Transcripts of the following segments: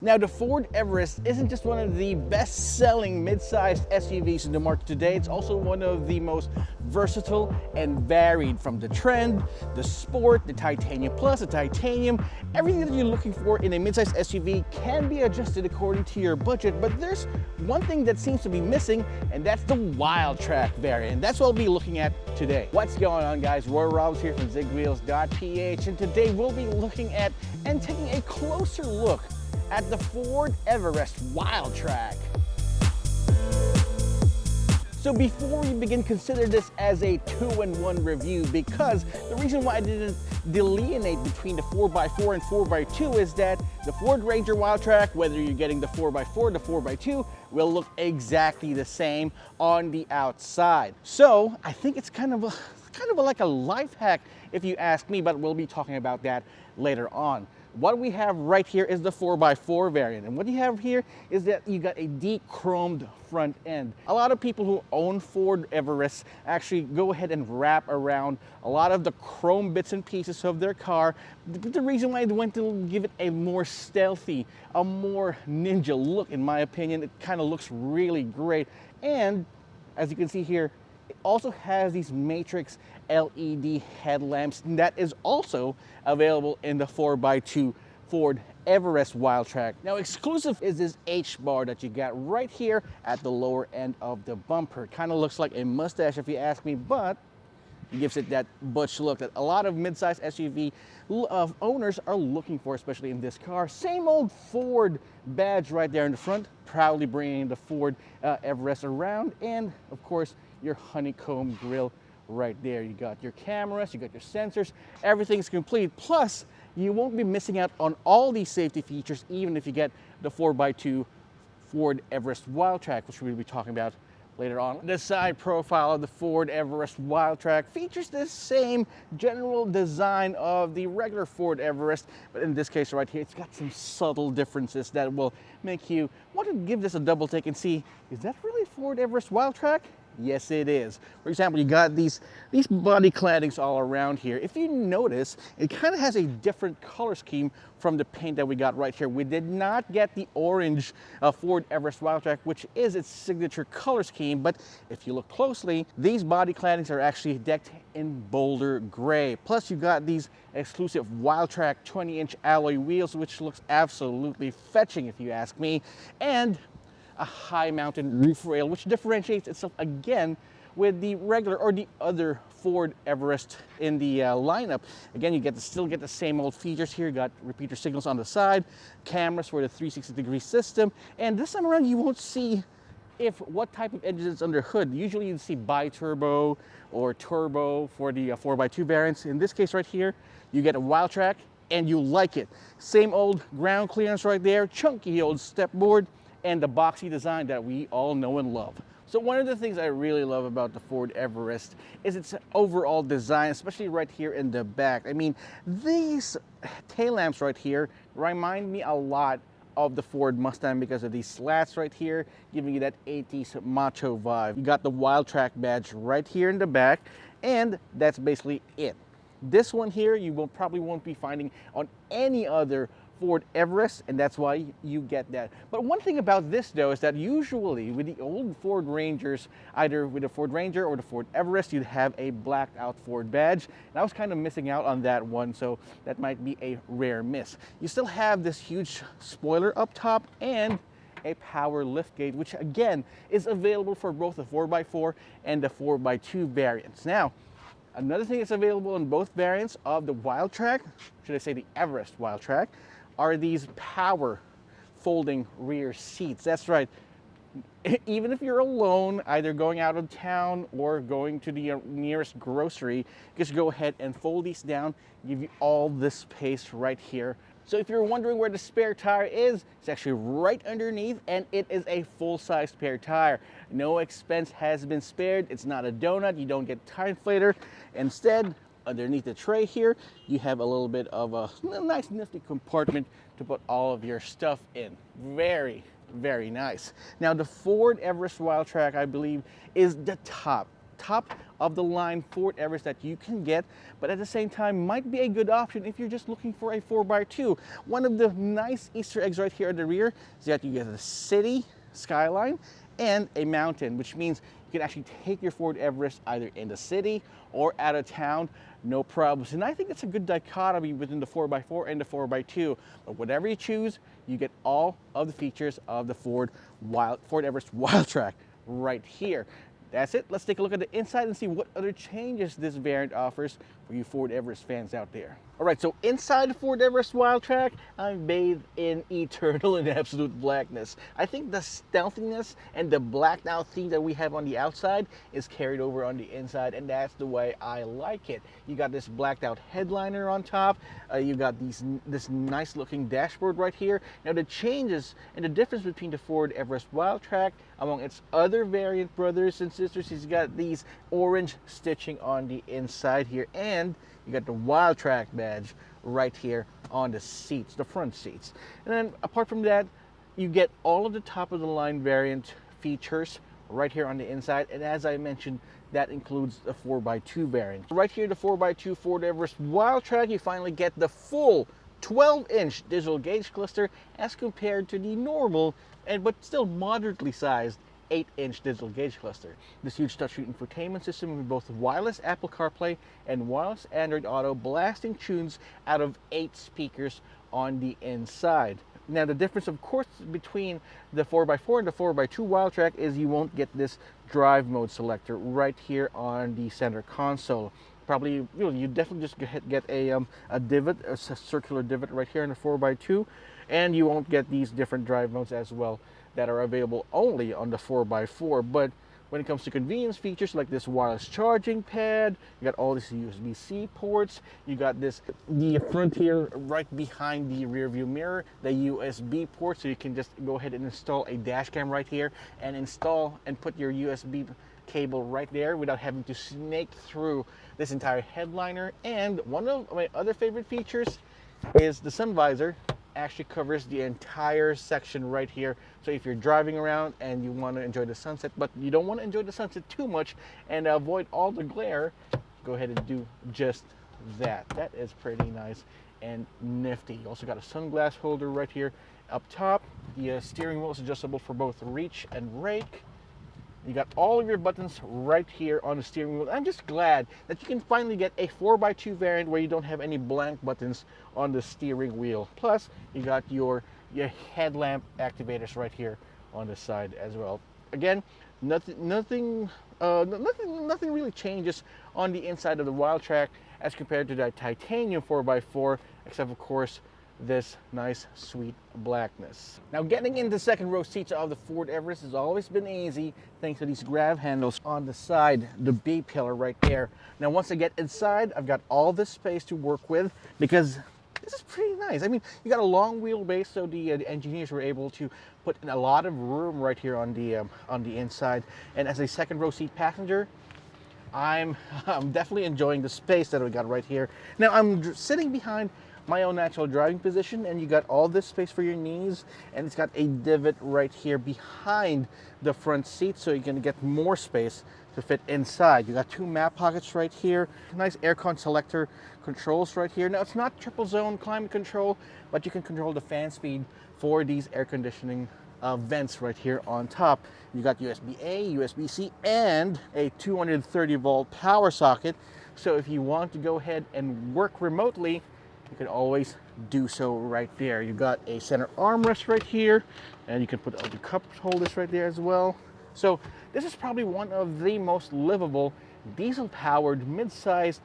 Now, the Ford Everest isn't just one of the best-selling mid-sized SUVs in the market today, it's also one of the most versatile and varied, from the Trend, the Sport, the Titanium Plus, the Titanium. Everything that you're looking for in a mid-sized SUV can be adjusted according to your budget, but there's one thing that seems to be missing, and that's the Wildtrak variant. That's what we'll be looking at today. What's going on, guys? Roy Robbins here from Zigwheels.Ph, and today we'll be looking at and taking a closer look at the Ford Everest Wildtrak. So before we begin, consider this as a 2-in-1 review, because the reason why I didn't delineate between the 4x4 and 4x2 is that the Ford Ranger Wildtrak, whether you're getting the 4x4 or the 4x2, will look exactly the same on the outside. So I think it's kind of like a life hack if you ask me, but we'll be talking about that later on. What we have right here is the 4x4 variant, and what you have here is that you got a de-chromed front end. A lot of people who own Ford Everest actually go ahead and wrap around a lot of the chrome bits and pieces of their car. The reason why they went to give it a more stealthy, a more ninja look, in my opinion, it kind of looks really great. And as you can see here, it also has these matrix LED headlamps, and that is also available in the 4x2 Ford Everest Wildtrak. Now, exclusive is this H-bar that you got right here at the lower end of the bumper. Kind of looks like a mustache if you ask me, but it gives it that butch look that a lot of mid-size SUV owners are looking for, especially in this car. Same old Ford badge right there in the front, proudly bringing the Ford Everest around, and of course your honeycomb grille right there. You got your cameras, you got your sensors, everything's complete. Plus, you won't be missing out on all these safety features even if you get the 4x2 Ford Everest Wildtrak, which we'll be talking about later on. The side profile of the Ford Everest Wildtrak features the same general design of the regular Ford Everest, but in this case right here, it's got some subtle differences that will make you want to give this a double take and see, is that really Ford Everest Wildtrak? Yes, it is. For example, you got these body claddings all around here. If you notice, it kind of has a different color scheme from the paint that we got right here. We did not get the orange Ford Everest Wildtrak, which is its signature color scheme, but if you look closely, these body claddings are actually decked in bolder gray. Plus, you got these exclusive Wildtrak 20-inch alloy wheels, which looks absolutely fetching if you ask me, and a high mounted roof rail, which differentiates itself again with the regular or the other Ford Everest in the lineup. Again, you still get the same old features here. You got repeater signals on the side, cameras for the 360-degree system, and this time around you won't see what type of engine is under hood. Usually you'd see bi-turbo or turbo for the 4x2 variants. In this case right here, you get a Wildtrak and you like it. Same old ground clearance right there, chunky old step board, and the boxy design that we all know and love. So one of the things I really love about the Ford Everest is its overall design, especially right here in the back. I mean, these tail lamps right here remind me a lot of the Ford Mustang because of these slats right here, giving you that 80s macho vibe. You got the Wildtrak badge right here in the back, and that's basically it. This one here you probably won't be finding on any other Ford Everest, and that's why you get that. But one thing about this though is that usually with the old Ford Rangers, either with the Ford Ranger or the Ford Everest, you'd have a blacked out Ford badge, and I was kind of missing out on that one, so that might be a rare miss. You still have this huge spoiler up top and a power liftgate, which again is available for both the 4x4 and the 4x2 variants. Now, another thing that's available in both variants of the Wildtrak, should I say the Everest Wildtrak, are these power folding rear seats. That's right. Even if you're alone, either going out of town or going to the nearest grocery, just go ahead and fold these down, give you all this space right here. So if you're wondering where the spare tire is, it's actually right underneath, and it is a full-size spare tire. No expense has been spared. It's not a donut. You don't get tire inflator. Instead, underneath the tray here, you have a little bit of a nice nifty compartment to put all of your stuff in. Very, very nice. Now, the Ford Everest Wildtrak, I believe, is the top top of the line Ford Everest that you can get, but at the same time might be a good option if you're just looking for a 4x2. One of the nice Easter eggs right here at the rear is that you get a city skyline and a mountain, which means you can actually take your Ford Everest either in the city or out of town, no problems. And I think it's a good dichotomy within the 4x4 and the 4x2. But whatever you choose, you get all of the features of the Ford Everest Wildtrak right here. That's it. Let's take a look at the inside and see what other changes this variant offers for you Ford Everest fans out there. All right, so inside the Ford Everest Wildtrak, I'm bathed in eternal and absolute blackness. I think the stealthiness and the blacked out theme that we have on the outside is carried over on the inside, and that's the way I like it. You got this blacked out headliner on top. You got this nice looking dashboard right here. Now the changes and the difference between the Ford Everest Wildtrak among its other variant brothers and sisters is you got these orange stitching on the inside here, and you got the Wildtrak badge right here on the seats, the front seats. And then apart from that, you get all of the top of the line variant features right here on the inside. And as I mentioned, that includes the 4x2 variant. Right here, the 4x2 Ford Everest Wildtrak, you finally get the full 12-inch digital gauge cluster as compared to the normal but still moderately sized 8-inch digital gauge cluster. This huge touchscreen infotainment system with both wireless Apple CarPlay and wireless Android Auto, blasting tunes out of 8 speakers on the inside. Now the difference, of course, between the 4x4 and the 4x2 Wildtrak is you won't get this drive mode selector right here on the center console. Probably, you definitely just get a divot, a circular divot right here in the 4x2, and you won't get these different drive modes as well that are available only on the 4x4. But when it comes to convenience features like this wireless charging pad, you got all these USB-C ports, you got the front here right behind the rear view mirror, the USB port, so you can just go ahead and install a dash cam right here and install and put your USB cable right there without having to snake through this entire headliner. And one of my other favorite features is the sun visor actually covers the entire section right here. So if you're driving around and you want to enjoy the sunset, but you don't want to enjoy the sunset too much and avoid all the glare, go ahead and do just that. That is pretty nice and nifty. You also got a sunglass holder right here up top. The steering wheel is adjustable for both reach and rake. You got all of your buttons right here on the steering wheel. I'm just glad that you can finally get a 4x2 variant where you don't have any blank buttons on the steering wheel. Plus, you got your headlamp activators right here on the side as well. Again, nothing really changes on the inside of the Wildtrak as compared to that titanium 4x4, except of course this nice sweet blackness. Now getting into second row seats of the Ford Everest has always been easy thanks to these grab handles on the side, the B pillar right there. Now once I get inside, I've got all this space to work with because this is pretty nice. I mean, you got a long wheelbase, so the engineers were able to put in a lot of room right here on the inside. And as a second row seat passenger, I'm definitely enjoying the space that we got right here. Now I'm sitting behind my own natural driving position, and you got all this space for your knees, and it's got a divot right here behind the front seat, so you're gonna get more space to fit inside. You got 2 map pockets right here, nice aircon selector controls right here. Now it's not triple zone climate control, but you can control the fan speed for these air conditioning vents right here on top. You got USB-A, USB-C, and a 230 volt power socket. So if you want to go ahead and work remotely, you can always do so right there. You got a center armrest right here, and you can put all the cup holders right there as well. So this is probably one of the most livable diesel-powered mid-sized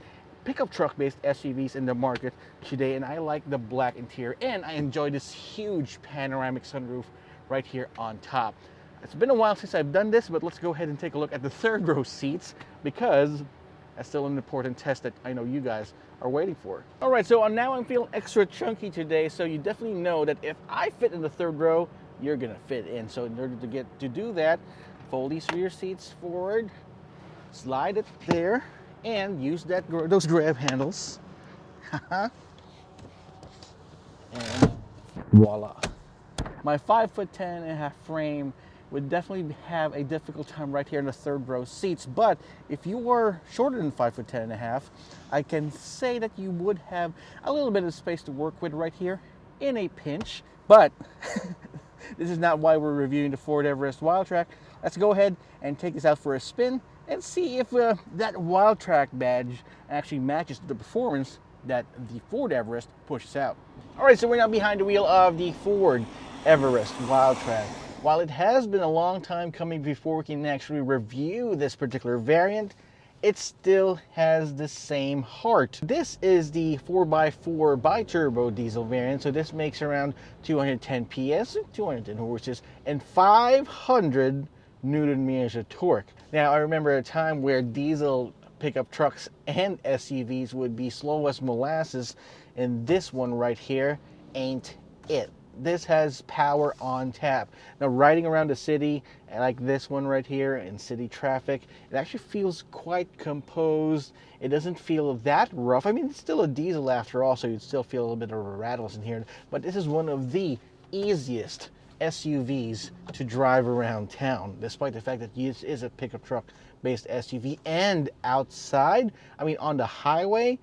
pickup truck-based SUVs in the market today, and I like the black interior, and I enjoy this huge panoramic sunroof right here on top. It's been a while since I've done this, but let's go ahead and take a look at the third row seats because that's still an important test that I know you guys are waiting for. All right, so now I'm feeling extra chunky today, so you definitely know that if I fit in the third row, you're gonna fit in. So in order to do that, fold these rear seats forward, slide it there, and use those grab handles. And voila. My 5'10" frame would definitely have a difficult time right here in the third row seats. But if you are shorter than 5'10.5", I can say that you would have a little bit of space to work with right here in a pinch. But this is not why we're reviewing the Ford Everest Wildtrak. Let's go ahead and take this out for a spin and see if that Wildtrak badge actually matches the performance that the Ford Everest pushes out. All right, so we're now behind the wheel of the Ford Everest Wildtrak. While it has been a long time coming before we can actually review this particular variant, it still has the same heart. This is the 4x4 bi-turbo diesel variant, so this makes around 210 PS, 210 horses, and 500 Newton meters of torque. Now, I remember a time where diesel pickup trucks and SUVs would be slow as molasses, and this one right here ain't it. This has power on tap. Now, riding around the city like this one right here in city traffic, it actually feels quite composed. It doesn't feel that rough. I mean, it's still a diesel after all, so you'd still feel a little bit of rattles in here, but this is one of the easiest SUVs to drive around town, despite the fact that it is a pickup truck based SUV. And outside, I mean on the highway,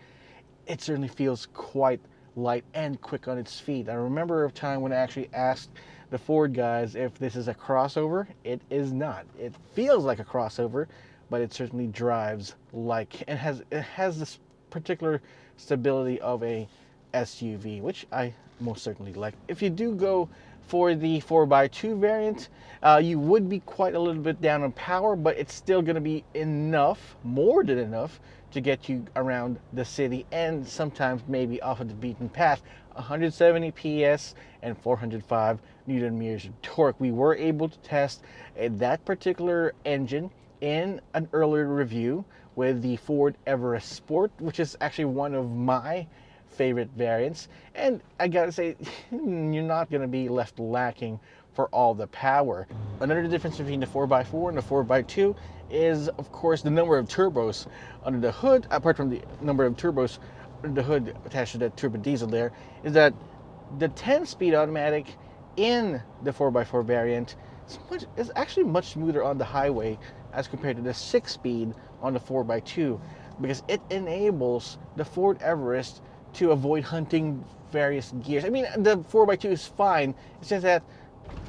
it certainly feels quite light and quick on its feet. I remember a time when I actually asked the Ford guys if this is a crossover. It is not. It feels like a crossover, but it certainly drives like, it has this particular stability of a SUV, which I most certainly like. If you do go for the 4x2 variant, you would be quite a little bit down on power, but it's still going to be enough, more than enough, to get you around the city and sometimes maybe off of the beaten path. 170 PS and 405 Newton meters of torque. We were able to test that particular engine in an earlier review with the Ford Everest Sport, which is actually one of my favorite variants, and I gotta say, you're not gonna be left lacking for all the power. Another difference between the 4x4 and the 4x2 is, of course, the number of turbos under the hood. Apart from the number of turbos under the hood attached to that turbo diesel there, is that the 10-speed automatic in the 4x4 variant is actually much smoother on the highway as compared to the 6-speed on the 4x2, because it enables the Ford Everest to avoid hunting various gears. I mean, the 4x2 is fine. It's just that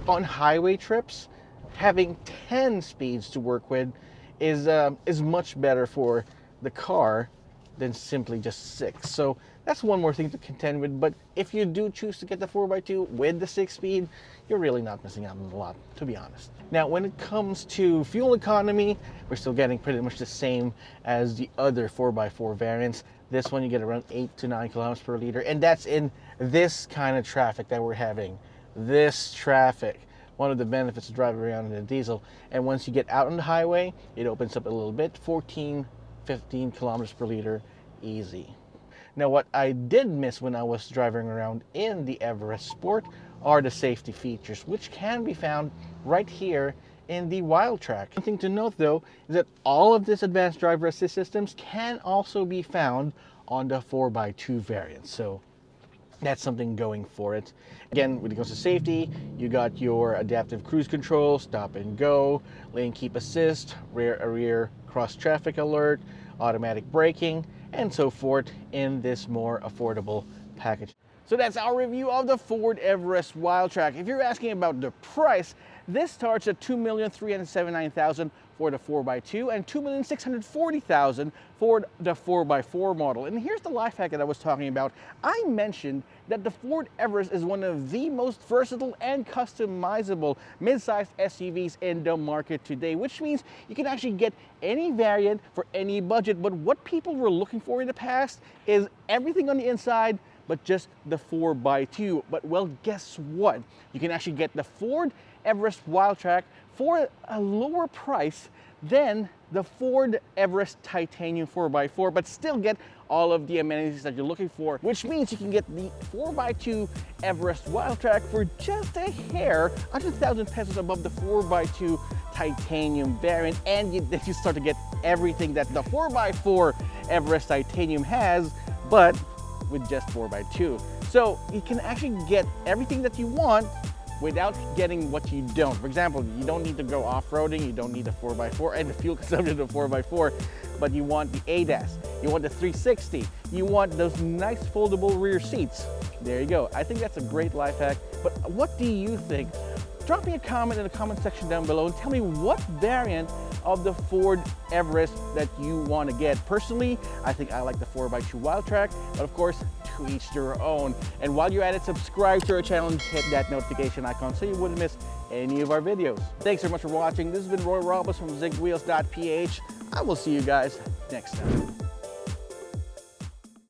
on highway trips, having 10 speeds to work with is much better for the car than simply just 6. So that's one more thing to contend with. But if you do choose to get the 4x2 with the 6-speed, you're really not missing out on a lot, to be honest. Now, when it comes to fuel economy, we're still getting pretty much the same as the other 4x4 variants. This one you get around 8 to 9 kilometers per liter, and that's in this kind of traffic that we're having. This traffic, one of the benefits of driving around in a diesel. And once you get out on the highway, it opens up a little bit, 14, 15 kilometers per liter, easy. Now, what I did miss when I was driving around in the Everest Sport are the safety features, which can be found right here in the Wildtrak. One thing to note, though, is that all of this advanced driver assist systems can also be found on the 4x2 variant. So that's something going for it. Again, when it comes to safety, you got your adaptive cruise control, stop and go, lane keep assist, rear cross traffic alert, automatic braking, and so forth in this more affordable package. So that's our review of the Ford Everest Wildtrak. If you're asking about the price, this starts at $2,379,000 for the 4x2 and $2,640,000 for the 4x4 model. And here's the life hack that I was talking about. I mentioned that the Ford Everest is one of the most versatile and customizable mid-sized SUVs in the market today, which means you can actually get any variant for any budget. But what people were looking for in the past is everything on the inside, but just the 4x2. But well, guess what? You can actually get the Ford Everest Wildtrak for a lower price than the Ford Everest Titanium 4x4, but still get all of the amenities that you're looking for, which means you can get the 4x2 Everest Wildtrak for just a hair, 100,000 pesos above the 4x2 Titanium variant, and then you start to get everything that the 4x4 Everest Titanium has, but with just 4x2. So you can actually get everything that you want without getting what you don't. For example, you don't need to go off-roading, you don't need a 4x4 and the fuel consumption of a 4x4, but you want the ADAS, you want the 360, you want those nice foldable rear seats. There you go. I think that's a great life hack, but what do you think? Drop me a comment in the comment section down below and tell me what variant of the Ford Everest that you want to get. Personally, I think I like the 4x2 Wildtrak, but of course, to each their own. And while you're at it, subscribe to our channel and hit that notification icon so you wouldn't miss any of our videos. Thanks so much for watching. This has been Roy Robles from Zigwheels.Ph. I will see you guys next time.